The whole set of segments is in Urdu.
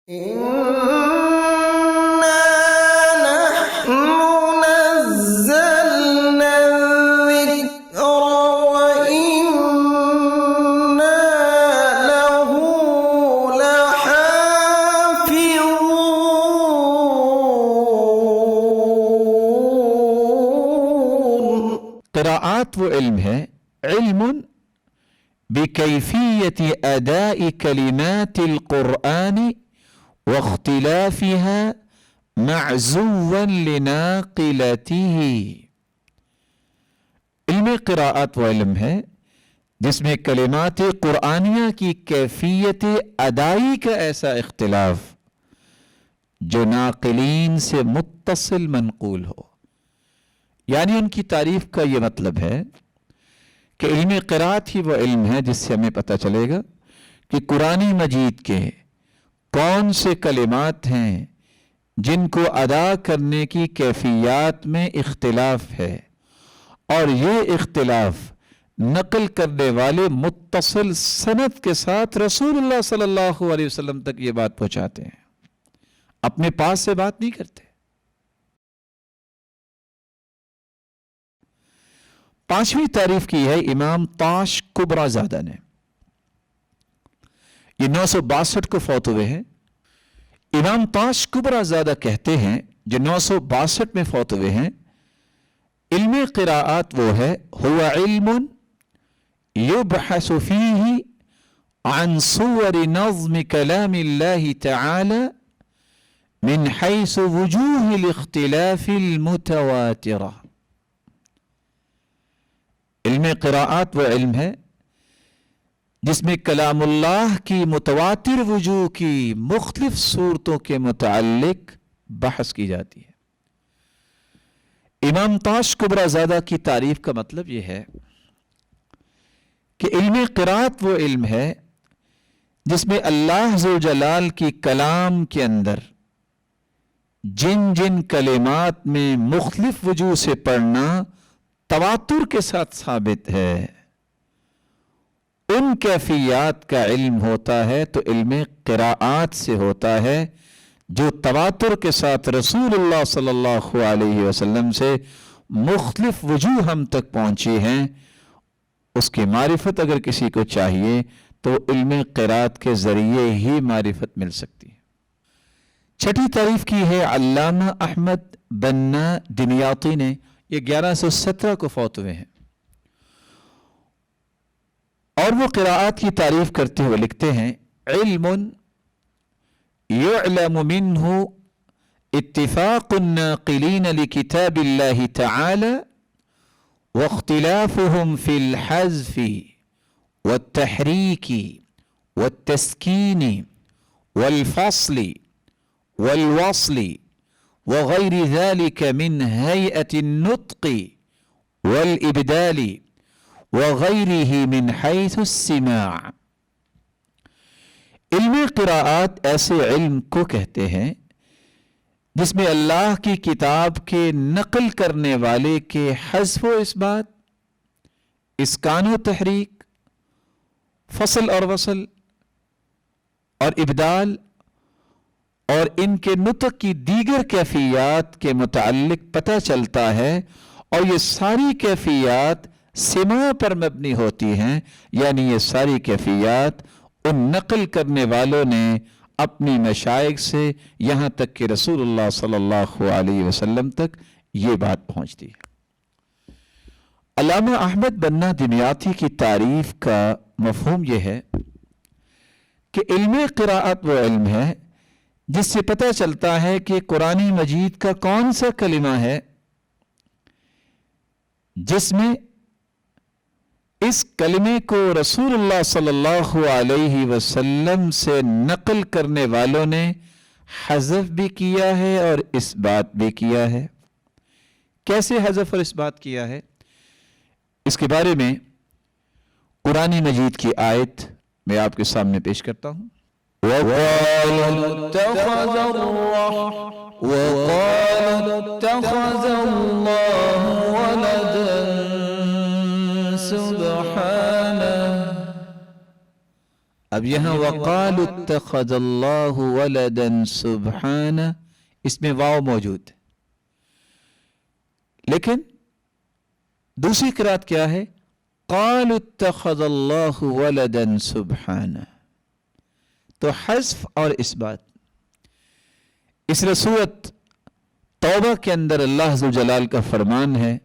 إنا نحن نزلنا الذكر وإنا له لحافظون. قراءات وہ علم ہے، علم بكيفية أداء كلمات القرآن واختلافها معزوا لناقلته. علم قراءات وہ علم ہے جس میں کلمات قرآنیہ کی کیفیت ادائی کا ایسا اختلاف جو ناقلین سے متصل منقول ہو. یعنی ان کی تعریف کا یہ مطلب ہے کہ علم قراءت ہی وہ علم ہے جس سے ہمیں پتہ چلے گا کہ قرآن مجید کے کون سے کلمات ہیں جن کو ادا کرنے کی کیفیات میں اختلاف ہے، اور یہ اختلاف نقل کرنے والے متصل سند کے ساتھ رسول اللہ صلی اللہ علیہ وسلم تک یہ بات پہنچاتے ہیں، اپنے پاس سے بات نہیں کرتے. پانچویں تعریف کی ہے امام طاش کبرا زادہ نے. یہ 962 کو فوت ہوئے ہیں. امام طاش کبرا زادہ کہتے ہیں، جو 962 میں فوت ہوئے ہیں، علم قراءات وہ ہے هو علم يبحث فيه عن صور نظم كلام الله تعالى من حيث وجوه الاختلاف المتواترة. علم قراءات وہ علم ہے جس میں کلام اللہ کی متواتر وجوہ کی مختلف صورتوں کے متعلق بحث کی جاتی ہے. امام طاش کبرا زادہ کی تعریف کا مطلب یہ ہے کہ علم قراءت وہ علم ہے جس میں اللہ ذوالجلال کی کلام کے اندر جن جن کلمات میں مختلف وجوہ سے پڑھنا تواتر کے ساتھ ثابت ہے، ان کیفیات کا علم ہوتا ہے تو علم قراءات سے ہوتا ہے جو تواتر کے ساتھ رسول اللہ صلی اللہ علیہ وسلم سے مختلف وجوہ ہم تک پہنچی ہیں. اس کی معرفت اگر کسی کو چاہیے تو علم قراءت کے ذریعے ہی معرفت مل سکتی ہے. چھٹی تعریف کی ہے علامہ احمد بنا دمیاطی نے. یہ 1117 کو فوت ہوئے ہیں، اور وہ قراءات کی تعریف کرتے ہوئے لکھتے ہیں علم يعلم منه اتفاق الناقلين لكتاب الله تعالى واختلافهم في الحذف والتحريك والتسكين والفصل والوصل وغير ذلك من هيئة النطق والإبدال وغيره من حيث السماع. علم قراءات ایسے علم کو کہتے ہیں جس میں اللہ کی کتاب کے نقل کرنے والے کے حذف و اثبات، اسکان و تحریک، فصل اور وصل اور ابدال اور ان کے نطق کی دیگر کیفیات کے متعلق پتہ چلتا ہے، اور یہ ساری کیفیات سماع پر مبنی ہوتی ہیں. یعنی یہ ساری کیفیات ان نقل کرنے والوں نے اپنی مشائخ سے یہاں تک کہ رسول اللہ صلی اللہ علیہ وسلم تک یہ بات پہنچتی ہے. علامہ احمد بنا دمیاطی کی تعریف کا مفہوم یہ ہے کہ علم قراءت وہ علم ہے جس سے پتہ چلتا ہے کہ قرآن مجید کا کون سا کلمہ ہے جس میں اس کلمے کو رسول اللہ صلی اللہ علیہ وسلم سے نقل کرنے والوں نے حذف بھی کیا ہے اور اثبات بھی کیا ہے. کیسے حذف اور اثبات کیا ہے اس کے بارے میں قرآن مجید کی آیت میں آپ کے سامنے پیش کرتا ہوں. وَقَالُوا اتَّخَذَ اللَّهُ وَلَدًا سُبْحَانَهُ اب یہاں وَقَالُوا اتَّخَذَ اللَّهُ وَلَدًا سُبْحَانَهُ اس میں واو موجود ہے، لیکن دوسری قرات کیا ہے؟ قَالُوا اتَّخَذَ اللَّهُ وَلَدًا سُبْحَانَهُ، تو حذف اور اثبات۔ اس سورۃ توبہ کے اندر اللہ ذوالجلال کا فرمان ہے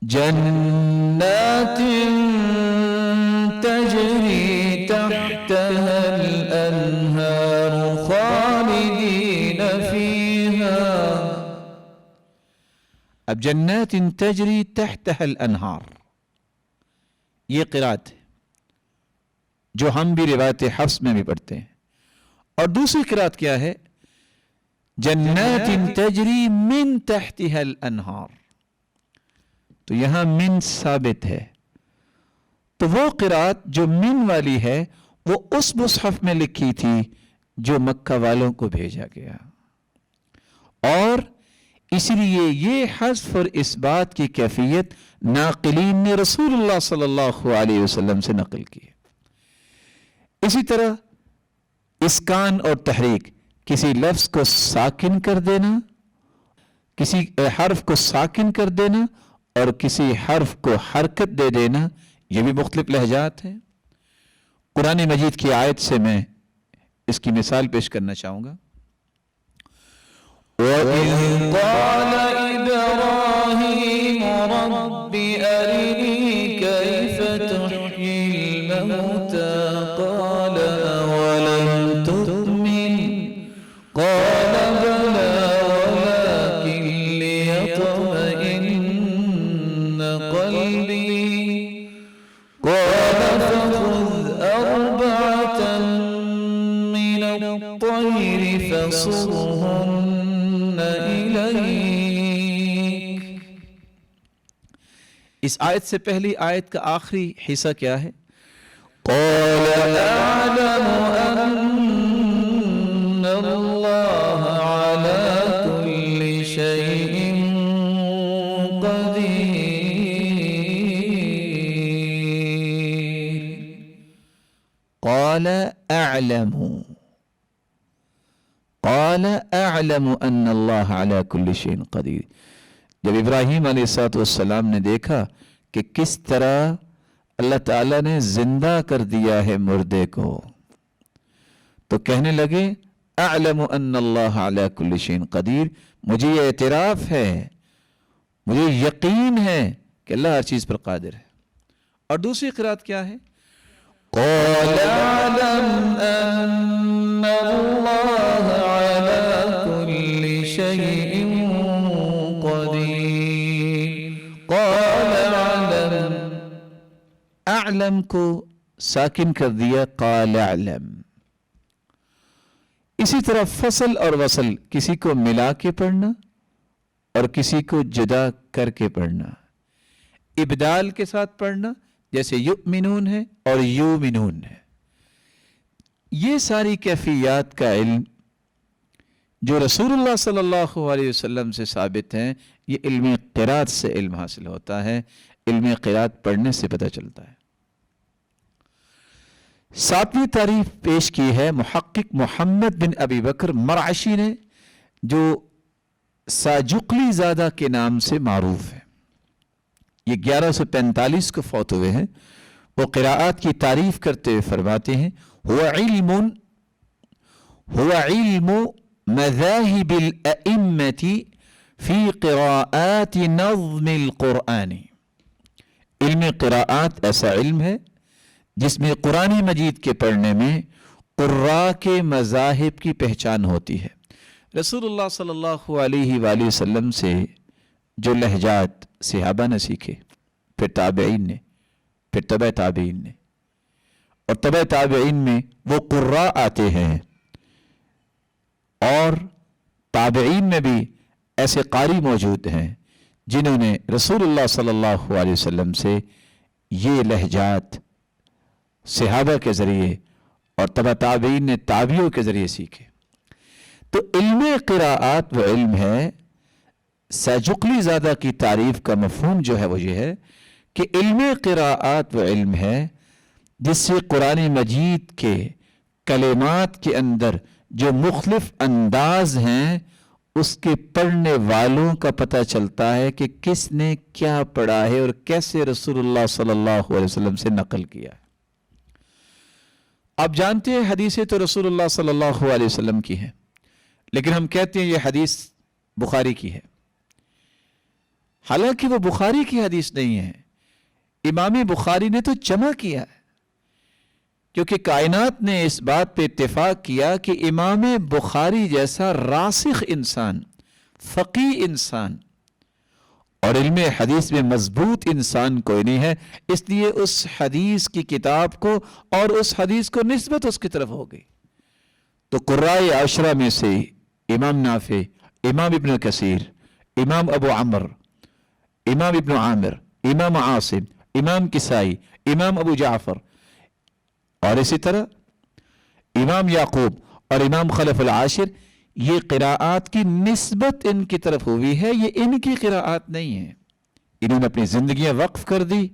جنات تجری تحتها الانہار خالدین فیہا۔ اب جنات تجری تحتها الانہار یہ قرات ہے جو ہم بھی روایت حفص میں بھی پڑھتے ہیں، اور دوسری قرات کیا ہے؟ جنات تجری من تحتها الانہار، تو یہاں من ثابت ہے، تو وہ قرات جو من والی ہے وہ اس مصحف میں لکھی تھی جو مکہ والوں کو بھیجا گیا، اور اس لیے یہ حذف اور اثبات کی کیفیت ناقلین نے رسول اللہ صلی اللہ علیہ وسلم سے نقل کی۔ اسی طرح اسکان اور تحریک، کسی لفظ کو ساکن کر دینا، کسی حرف کو ساکن کر دینا اور کسی حرف کو حرکت دے دینا، یہ بھی مختلف لہجات ہیں۔ قرآن مجید کی آیت سے میں اس کی مثال پیش کرنا چاہوں گا۔ وَإِذْ قَالَ إِبْرَاهِيمُ رَبِّ أَرِنِي كَيْفَ تُحْيِي الْمَوْتَىٰ قَالَ أَوَلَمْ تُؤْمِنْ قَالَ بَلَىٰ وَلَٰكِن لِّيَطْمَئِنَّ قَلْبِي قَالَ فَخُذْ أَرْبَعَةً مِّنَ الطَّيْرِ فَصُرْهُنَّ إِلَيْكَ۔ اس آیت سے پہلی آیت کا آخری حصہ کیا ہے؟ قَالَ أَعْلَمُ أَنَّ اللَّهَ عَلَىٰ كُلِّ شَيْءٍ قَدِيرٌ۔ قَالَ أَعْلَمُ أَنَّ اللَّهَ عَلَىٰ كُلِّ شَيْءٍ قَدِيرٌ۔ جب ابراہیم علیہ السلام نے دیکھا کہ کس طرح اللہ تعالیٰ نے زندہ کر دیا ہے مردے کو، تو کہنے لگے اعلم ان اللہ علی کل شیء قدیر، مجھے یہ اعتراف ہے، مجھے یقین ہے کہ اللہ ہر چیز پر قادر ہے۔ اور دوسری قرات کیا ہے؟ قال اعلم ان اللہ علی کل شیء قدیر۔ قال اعلم کو ساکن کر دیا، قال اعلم۔ اسی طرح فصل اور وصل، کسی کو ملا کے پڑھنا اور کسی کو جدا کر کے پڑھنا، ابدال کے ساتھ پڑھنا، جیسے یؤمنون ہے اور یومنون ہے۔ یہ ساری کیفیات کا علم جو رسول اللہ صلی اللہ علیہ وسلم سے ثابت ہیں، یہ علم قرات سے علم حاصل ہوتا ہے، علم قرات پڑھنے سے پتہ چلتا ہے۔ ساتویں تعریف پیش کی ہے محقق محمد بن ابی بکر مرعشی نے، جو ساجقلی زادہ کے نام سے معروف ہے۔ یہ 1145 کو فوت ہوئے ہیں۔ وہ قراءات کی تعریف کرتے ہوئے فرماتے ہیں هو علم مذاہب الائمة فی قراءات نظم القرآن۔ علم قراءات ایسا علم ہے جس میں قرآن مجید کے پڑھنے میں قراء کے مذاہب کی پہچان ہوتی ہے۔ رسول اللہ صلی اللہ علیہ وآلہ وسلم سے جو لہجات صحابہ نے سیکھے، پھر تابعین نے، پھر تبع تابعین نے، اور تبع تابعین میں وہ قراء آتے ہیں، اور تابعین میں بھی ایسے قاری موجود ہیں جنہوں نے رسول اللہ صلی اللہ علیہ وسلم سے یہ لہجات صحابہ کے ذریعے اور تبع تابعین نے تابعیوں کے ذریعے سیکھے۔ تو علم قراءات وہ علم ہے، ساجقلی زادہ کی تعریف کا مفہوم جو ہے وہ یہ ہے کہ علم قراءات وہ علم ہے جس سے قرآن مجید کے کلمات کے اندر جو مختلف انداز ہیں اس کے پڑھنے والوں کا پتہ چلتا ہے کہ کس نے کیا پڑھا ہے اور کیسے رسول اللہ صلی اللہ علیہ وسلم سے نقل کیا ہے۔ آپ جانتے ہیں حدیثیں تو رسول اللہ صلی اللہ علیہ وسلم کی ہیں، لیکن ہم کہتے ہیں یہ حدیث بخاری کی ہے، حالانکہ وہ بخاری کی حدیث نہیں ہے، امام بخاری نے تو جمع کیا ہے، کیونکہ کائنات نے اس بات پہ اتفاق کیا کہ امام بخاری جیسا راسخ انسان، فقیہ انسان اور علم حدیث میں مضبوط انسان کوئی نہیں ہے، اس لیے اس حدیث کی کتاب کو اور اس حدیث کو نسبت اس کی طرف ہو گئی۔ تو قرائے عشرہ میں سے امام نافع، امام ابن کثیر، امام ابو عمر، امام ابن عامر، امام عاصم، امام کسائی، امام ابو جعفر اور اسی طرح امام یعقوب اور امام خلف العاشر، یہ قراءات کی نسبت ان کی طرف ہوئی ہے، یہ ان کی قراءات نہیں ہیں، انہوں نے اپنی زندگیاں وقف کر دی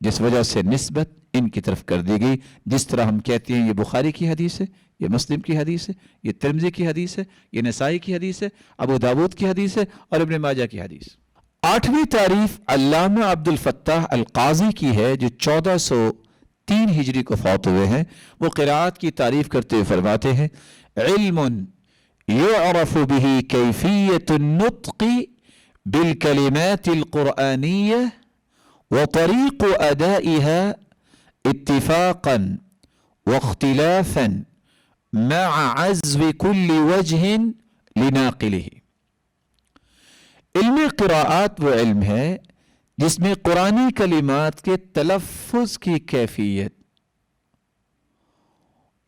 جس وجہ سے نسبت ان کی طرف کر دی گئی۔ جس طرح ہم کہتے ہیں یہ بخاری کی حدیث ہے، یہ مسلم کی حدیث ہے، یہ ترمذی کی حدیث ہے، یہ نسائی کی حدیث ہے، ابو داود کی حدیث ہے اور ابن ماجہ کی حدیث۔ 8ویں تعریف علامہ عبد الفتاح القاضی کی ہے جو 1403 ہجری کو فوت ہوئے ہیں۔ وہ قراءات کی تعریف کرتے ہوئے فرماتے ہیں علم يعرف به كيفية النطق بالكلمات القرآنية وطريق أدائها اتفاقا واختلافا مع عزو كل وجه لناقله۔ علم قراءات وہ علم ہے جس میں قرآنی کلمات کے تلفظ کی کیفیت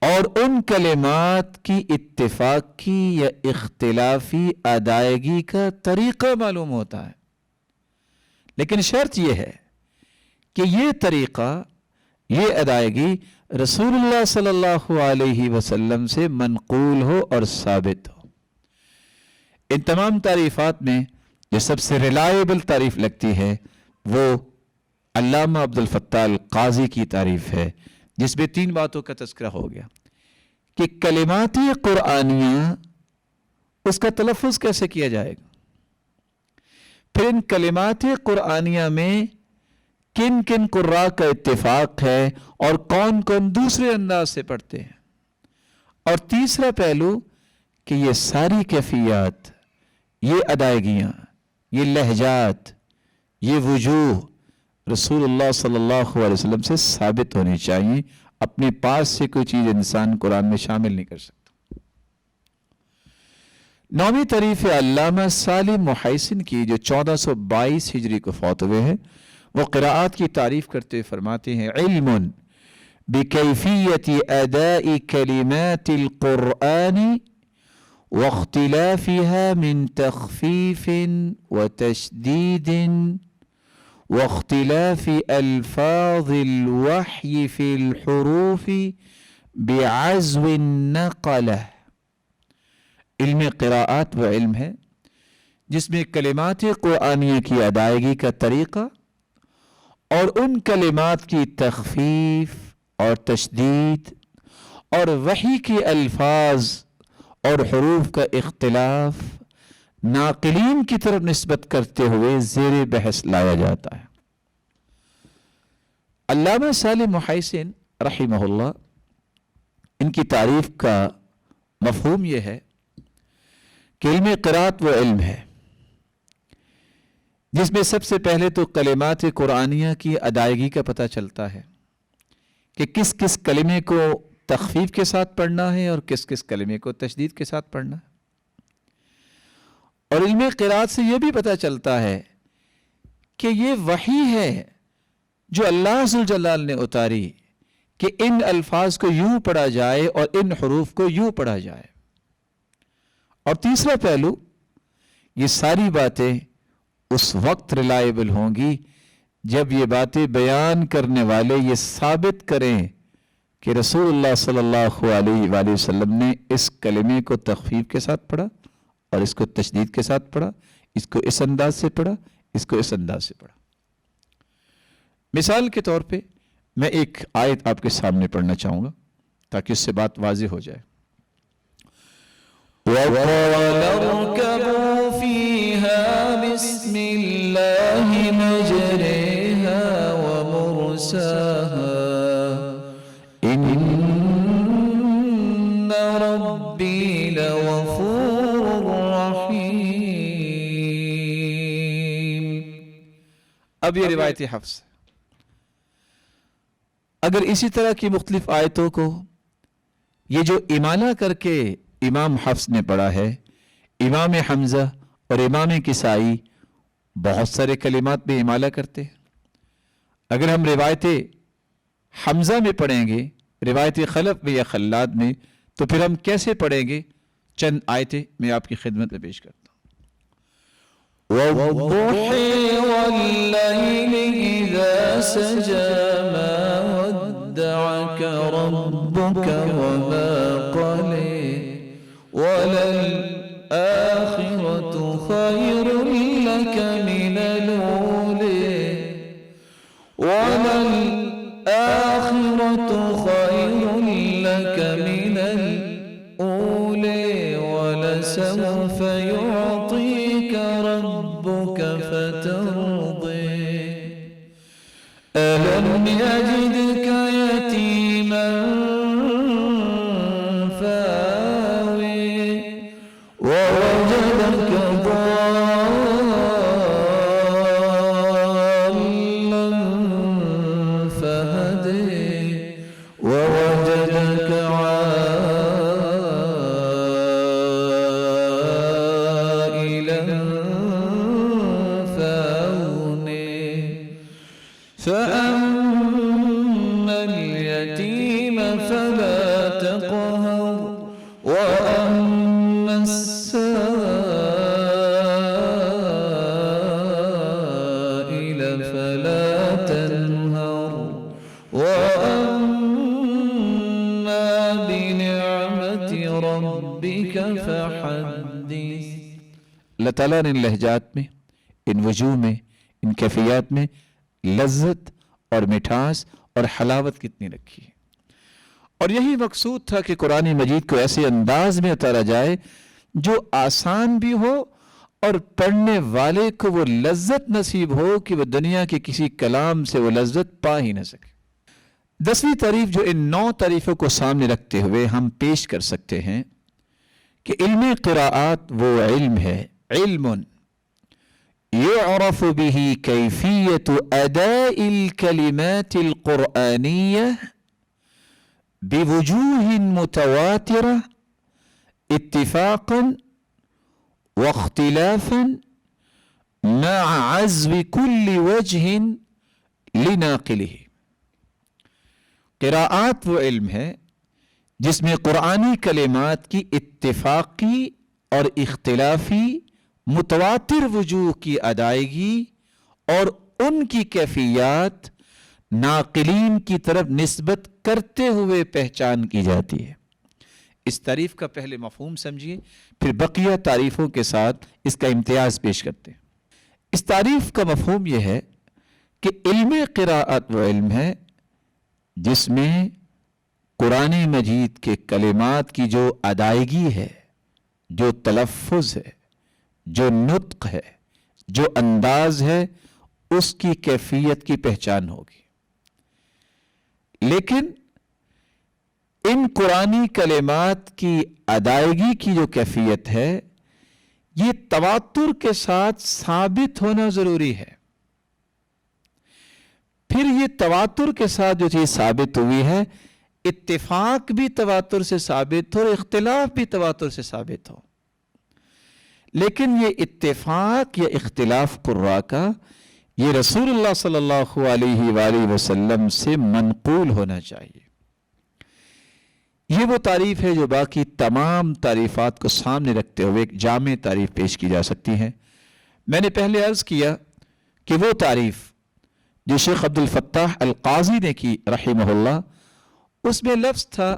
اور ان کلمات کی اتفاقی یا اختلافی ادائیگی کا طریقہ معلوم ہوتا ہے، لیکن شرط یہ ہے کہ یہ طریقہ، یہ ادائیگی رسول اللہ صلی اللہ علیہ وسلم سے منقول ہو اور ثابت ہو۔ ان تمام تعریفات میں جو سب سے ریلائبل تعریف لگتی ہے وہ علامہ عبد الفتاح القاضی کی تعریف ہے، جس میں 3 باتوں کا تذکرہ ہو گیا کہ کلمات قرآنیہ اس کا تلفظ کیسے کیا جائے گا، پھر ان کلمات قرآنیہ میں کن کن قراء کا اتفاق ہے اور کون کون دوسرے انداز سے پڑھتے ہیں، اور تیسرا پہلو کہ یہ ساری کیفیات، یہ ادائیگیاں، یہ لہجات، یہ وجوہ رسول اللہ صلی اللہ علیہ وسلم سے ثابت ہونی چاہیے۔ اپنے پاس سے کوئی چیز انسان قرآن میں شامل نہیں کر سکتا۔ 9ویں تعریف علامہ سالم محیسن کی جو 1422 ہجری کو فوت ہوئے ہیں، وہ قراءات کی تعریف کرتے ہوئے فرماتے ہیں علم بکیفیت اداء کلمات القرآن واختلافها من تخفیف وتشدید واختلاف الفاظ الوحی فی الحروف بعزو النقلہ۔ علم قراءات وہ علم ہے جس میں کلمات قرآنیہ کی ادائیگی کا طریقہ اور ان کلمات کی تخفیف اور تشدید اور وحی کے الفاظ اور حروف کا اختلاف ناقلین کی طرف نسبت کرتے ہوئے زیر بحث لایا جاتا ہے۔ علامہ سالم محیسن رحمہ اللہ، ان کی تعریف کا مفہوم یہ ہے کہ علم قراءت وہ علم ہے جس میں سب سے پہلے تو کلمات قرآنیہ کی ادائیگی کا پتہ چلتا ہے کہ کس کس کلمے کو تخفیف کے ساتھ پڑھنا ہے اور کس کس کلمے کو تشدید کے ساتھ پڑھنا ہے، اور علم قراءت سے یہ بھی پتہ چلتا ہے کہ یہ وحی ہے جو اللہ ذوالجلال نے اتاری کہ ان الفاظ کو یوں پڑھا جائے اور ان حروف کو یوں پڑھا جائے۔ اور تیسرا پہلو، یہ ساری باتیں اس وقت ریلائبل ہوں گی جب یہ باتیں بیان کرنے والے یہ ثابت کریں کہ رسول اللہ صلی اللہ علیہ وآلہ وسلم نے اس کلمے کو تخفیف کے ساتھ پڑھا اور اس کو تشدید کے ساتھ پڑھا، اس کو اس انداز سے پڑھا، اس کو اس انداز سے پڑھا۔ مثال کے طور پہ میں ایک آیت آپ کے سامنے پڑھنا چاہوں گا تاکہ اس سے بات واضح ہو جائے. وَقَالَ ارْكَبُوا فِيهَا بِسْمِ اللَّهِ مَجْرَاهَا وَمُرْسَاهَا إِنَّ رَبِّي لَغَفُورٌ رَحِيمٌ. اب یہ روایت حفص. اگر اسی طرح کی مختلف آیتوں کو یہ جو امالہ کر کے امام حفص نے پڑھا ہے، امام حمزہ اور امام کسائی بہت سارے کلمات میں امالہ کرتے ہیں. اگر ہم روایت حمزہ میں پڑھیں گے، روایت خلف میں یا خلاد میں، تو پھر ہم کیسے پڑھیں گے؟ چند آیتیں میں آپ کی خدمت میں پیش کرتا ہوں. وَالضُّحِى وَاللَّيْلِ إِذَا سَجَى مَا وَدَّعَكَ رَبُّكَ وَمَا قَلَى وَلَلْآخِرَةُ خَيْرٌ لَكَ مِنَ الْأُولَى وَلَلْآخِرَةُ خَيْرٌ لَكَ مِنَ الْأُولَى وَلَسَوْفَ يُعْطِيكَ رَبُّكَ فَتَرْضَى أَلَمْ يَجِدْكَ يَتِيمًا فَآوَى وَوَجَدَكَ ضَالًّا فَهَدَى وَوَجَدَكَ عَائِلًا فَأَغْنَى فَأَمَّا الْيَتِيمَ فَلَا تَقْهَرْ وَأَمَّا السَّائِلَ فَلَا تَنْهَرْ وَأَمَّا بِنِعْمَةِ رَبِّكَ فَحَدِّثْ. اللہ تعالیٰ نے ان لہجات میں، ان وجوہ میں، ان کیفیات میں لذت اور مٹھاس اور حلاوت کتنی رکھی ہے. اور یہی مقصود تھا کہ قرآن مجید کو ایسے انداز میں اتارا جائے جو آسان بھی ہو اور پڑھنے والے کو وہ لذت نصیب ہو کہ وہ دنیا کے کسی کلام سے وہ لذت پا ہی نہ سکے. 10ویں تعریف جو ان 9 تعریفوں کو سامنے رکھتے ہوئے ہم پیش کر سکتے ہیں کہ علم قراءات وہ علم ہے، علم يعرف به كيفية أداء الكلمات القرآنية بوجوه متواترة اتفاقا واختلافا مع عزو كل وجه لناقله. قراءات وہ علم ہے جس میں قرآنی کلمات کی اتفاقی اور اختلافی متواتر وجوہ کی ادائیگی اور ان کی کیفیات ناقلین کی طرف نسبت کرتے ہوئے پہچان کی جاتی ہے. اس تعریف کا پہلے مفہوم سمجھیے، پھر بقیہ تعریفوں کے ساتھ اس کا امتیاز پیش کرتے ہیں. اس تعریف کا مفہوم یہ ہے کہ علم قراءت وہ علم ہے جس میں قرآن مجید کے کلمات کی جو ادائیگی ہے، جو تلفظ ہے، جو نطق ہے، جو انداز ہے، اس کی کیفیت کی پہچان ہوگی. لیکن ان قرآنی کلمات کی ادائیگی کی جو کیفیت ہے یہ تواتر کے ساتھ ثابت ہونا ضروری ہے. پھر یہ تواتر کے ساتھ جو چیز ثابت ہوئی ہے، اتفاق بھی تواتر سے ثابت ہو اور اختلاف بھی تواتر سے ثابت ہو. لیکن یہ اتفاق یا اختلاف قراء کا یہ رسول اللہ صلی اللہ علیہ وآلہ وسلم سے منقول ہونا چاہیے. یہ وہ تعریف ہے جو باقی تمام تعریفات کو سامنے رکھتے ہوئے ایک جامع تعریف پیش کی جا سکتی ہے. میں نے پہلے عرض کیا کہ وہ تعریف جو شیخ عبد الفتاح القاضی نے کی رحمہ اللہ، اس میں لفظ تھا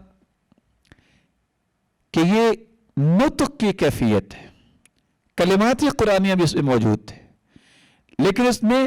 کہ یہ نطق کی کیفیت ہے. کلمات قرآنیہ بھی اس میں موجود تھے، لیکن اس میں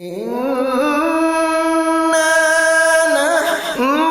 إنا نحن